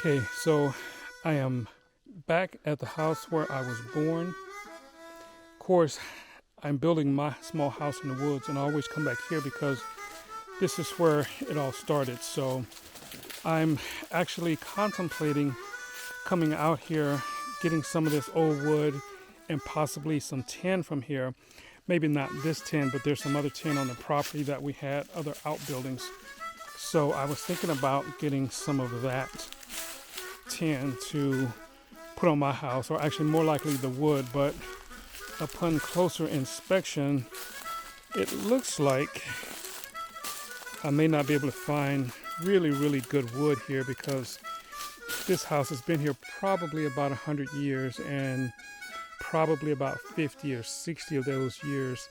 Okay, so I am back at the house where I was born. Of course, I'm building my small house in the woods, and I always come back here because this is where it all started. So I'm actually contemplating coming out here, getting some of this old wood and possibly some tin from here. Maybe not this tin, but there's some other tin on the property that we had, other outbuildings. So I was thinking about getting some of that tin to put on my house, or actually more likely the wood, but upon closer inspection, it looks like I may not be able to find really good wood here because this house has been here probably about 100 years, and probably about 50 or 60 of those years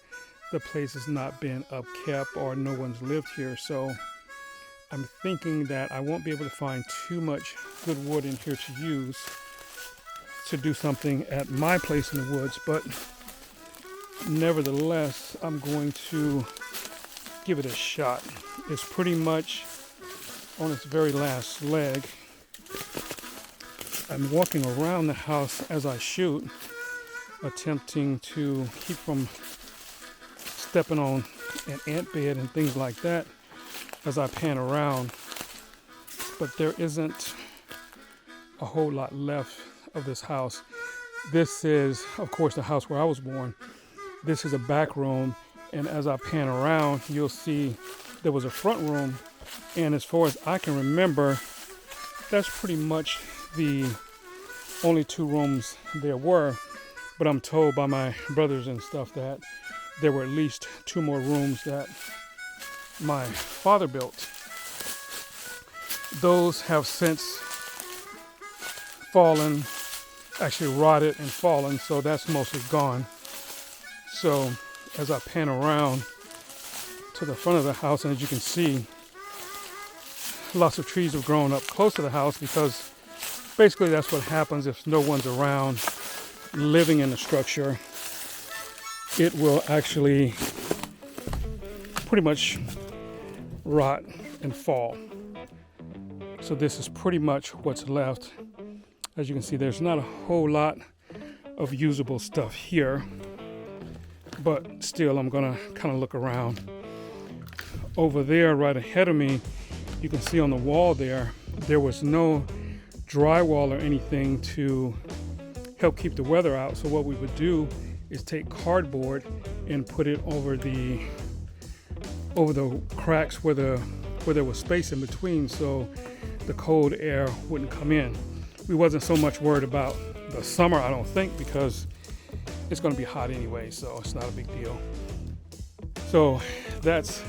the place has not been upkept or no one's lived here. So I'm thinking that I won't be able to find too much good wood in here to use to do something at my place in the woods, but nevertheless, I'm going to give it a shot. It's pretty much on its very last leg. I'm walking around the house as I shoot, attempting to keep from stepping on an ant bed and things like that as I pan around, but there isn't a whole lot left of this house. This is, of course, the house where I was born. This is a back room, and as I pan around, you'll see there was a front room, and as far as I can remember, that's pretty much the only two rooms there were, but I'm told by my brothers and stuff that there were at least two more rooms that my father built. Those have since fallen, actually rotted and fallen, so that's mostly gone. So as I pan around to the front of the house, and as you can see, lots of trees have grown up close to the house because basically that's what happens if no one's around living in the structure. It will actually pretty much rot and fall. So this is pretty much what's left. As you can see, there's not a whole lot of usable stuff here, but still I'm gonna kind of look around. Over there right ahead of me, you can see on the wall there was no drywall or anything to help keep the weather out. So what we would do is take cardboard and put it over the cracks where there was space in between, so the cold air wouldn't come in. We wasn't so much worried about the summer, I don't think, because it's going to be hot anyway, so it's not a big deal. So that's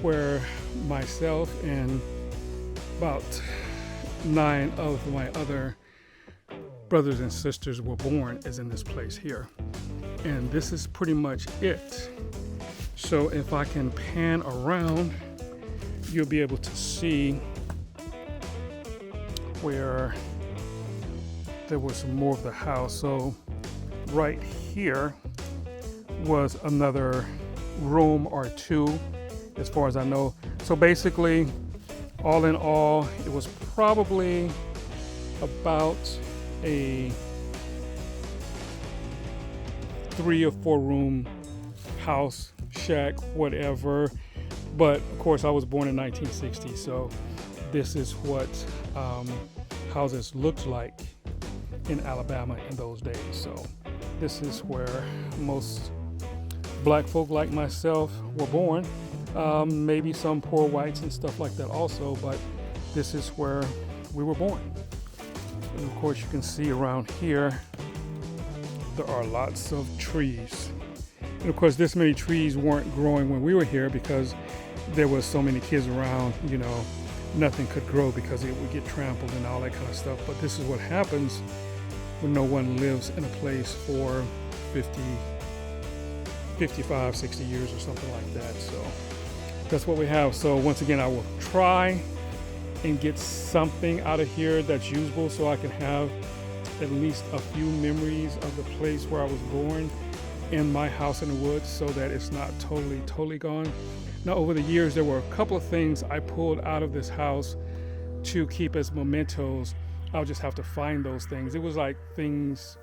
where myself and about 9 of my other brothers and sisters were born, is in this place here. And this is pretty much it. So if I can pan around, you'll be able to see where there was more of the house. So right here was another room or two, as far as I know. So basically, all in all, it was probably about a 3 or 4 room house, shack, whatever. But of course, I was born in 1960, so this is what houses looked like in Alabama in those days. So this is where most black folk like myself were born. Maybe some poor whites and stuff like that also, but this is where we were born. And of course, you can see around here there are lots of trees. And of course, this many trees weren't growing when we were here because there was so many kids around, nothing could grow because it would get trampled and all that kind of stuff. But this is what happens when no one lives in a place for 50, 55, 60 years or something like that. So that's what we have. So once again, I will try and get something out of here that's usable so I can have at least a few memories of the place where I was born in my house in the woods, so that it's not totally gone. Now, over the years, there were a couple of things I pulled out of this house to keep as mementos. I'll just have to find those things. It was like things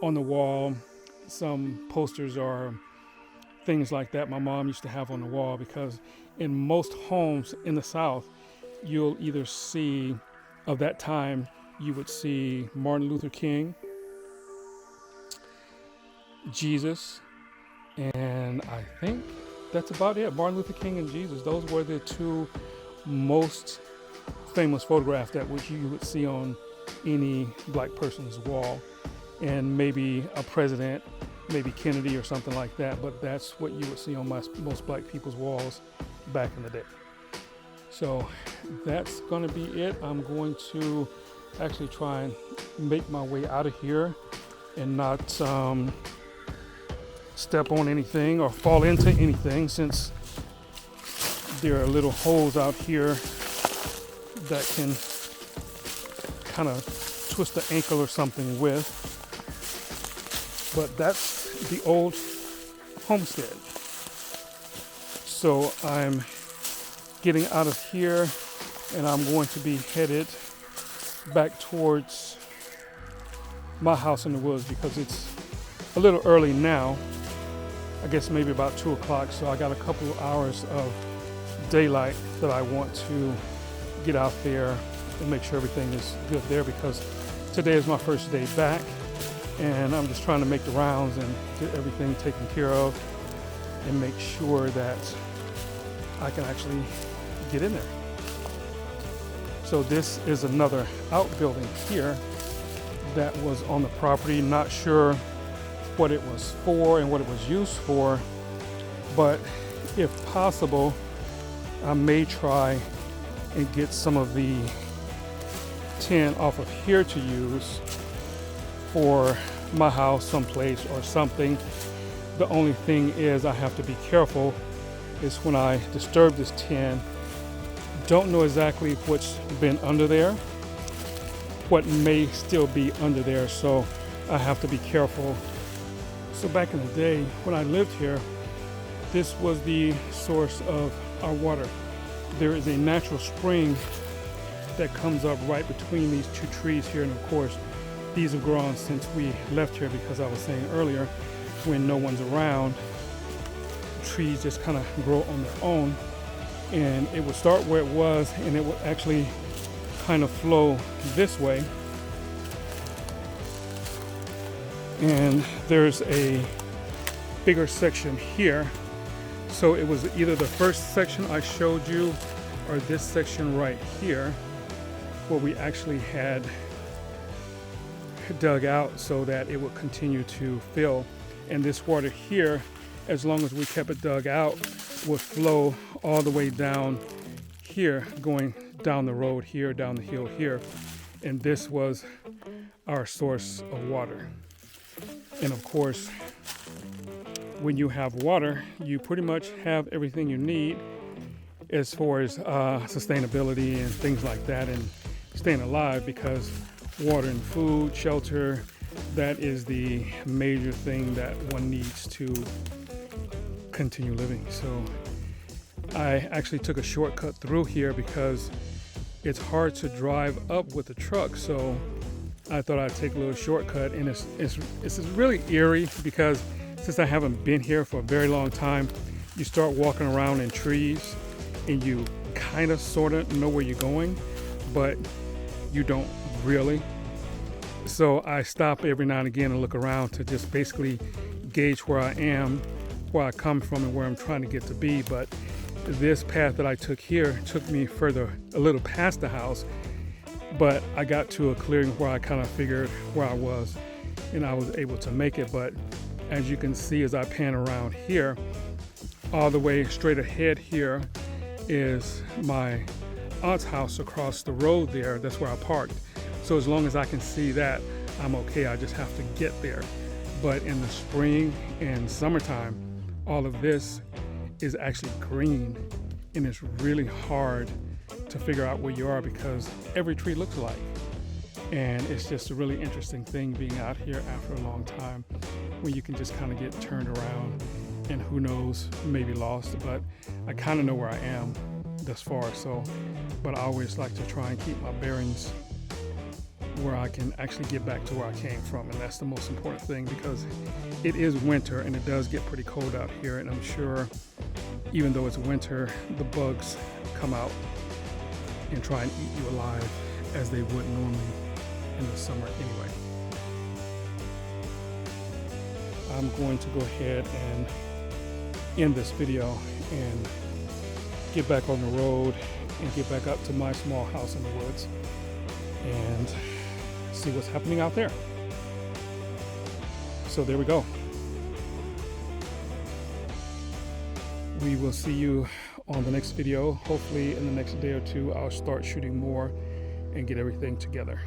on the wall, some posters or things like that my mom used to have on the wall, because in most homes in the South, you'll either see, of that time, you would see Martin Luther King, Jesus, and I think that's about it. Martin Luther King and Jesus. Those were the two most famous photographs that you would see on any black person's wall. And maybe a president, maybe Kennedy or something like that. But that's what you would see on most black people's walls back in the day. So that's going to be it. I'm going to actually try and make my way out of here and not step on anything or fall into anything, since there are little holes out here that can kind of twist the ankle or something with. But that's the old homestead. So I'm getting out of here and I'm going to be headed back towards my house in the woods, because it's a little early now. I guess maybe about 2 o'clock. So I got a couple of hours of daylight that I want to get out there and make sure everything is good there, because today is my first day back and I'm just trying to make the rounds and get everything taken care of and make sure that I can actually get in there. So this is another outbuilding here that was on the property. Not sure what it was for and what it was used for, but if possible, I may try and get some of the tin off of here to use for my house someplace or something. The only thing is I have to be careful is when I disturb this tin. Don't know exactly what's been under there, what may still be under there, so I have to be careful. So back in the day when I lived here, this was the source of our water. There is a natural spring that comes up right between these two trees here, and of course these have grown since we left here, because I was saying earlier, when no one's around, trees just kind of grow on their own, and it would start where it was and it would actually kind of flow this way. And there's a bigger section here. So it was either the first section I showed you or this section right here where we actually had dug out so that it would continue to fill. And this water here, as long as we kept it dug out, would flow all the way down here, going down the road here, down the hill here. And this was our source of water. And of course, when you have water, you pretty much have everything you need as far as sustainability and things like that, and staying alive, because water and food, shelter, that is the major thing that one needs to continue living. So I actually took a shortcut through here because it's hard to drive up with the truck. So I thought I'd take a little shortcut, and it's really eerie because since I haven't been here for a very long time, you start walking around in trees and you kind of sort of know where you're going, but you don't really. So I stop every now and again and look around to just basically gauge where I am, where I come from, and where I'm trying to get to be. But this path that I took here took me further, a little past the house, but I got to a clearing where I kind of figured where I was, and I was able to make it. But as you can see, as I pan around here, all the way straight ahead here is my aunt's house across the road there. That's where I parked. So as long as I can see that, I'm okay. I just have to get there. But in the spring and summertime, all of this is actually green, and it's really hard to figure out where you are because every tree looks alike. And it's just a really interesting thing being out here after a long time when you can just kind of get turned around and who knows, maybe lost, but I kind of know where I am. thus far. So, but I always like to try and keep my bearings where I can actually get back to where I came from, and that's the most important thing, because it is winter and it does get pretty cold out here, and I'm sure even though it's winter, the bugs come out and try and eat you alive as they would normally in the summer anyway. I'm going to go ahead and end this video and get back on the road and get back up to my small house in the woods and see what's happening out there. So there we go. We will see you on the next video. Hopefully in the next day or two, I'll start shooting more and get everything together.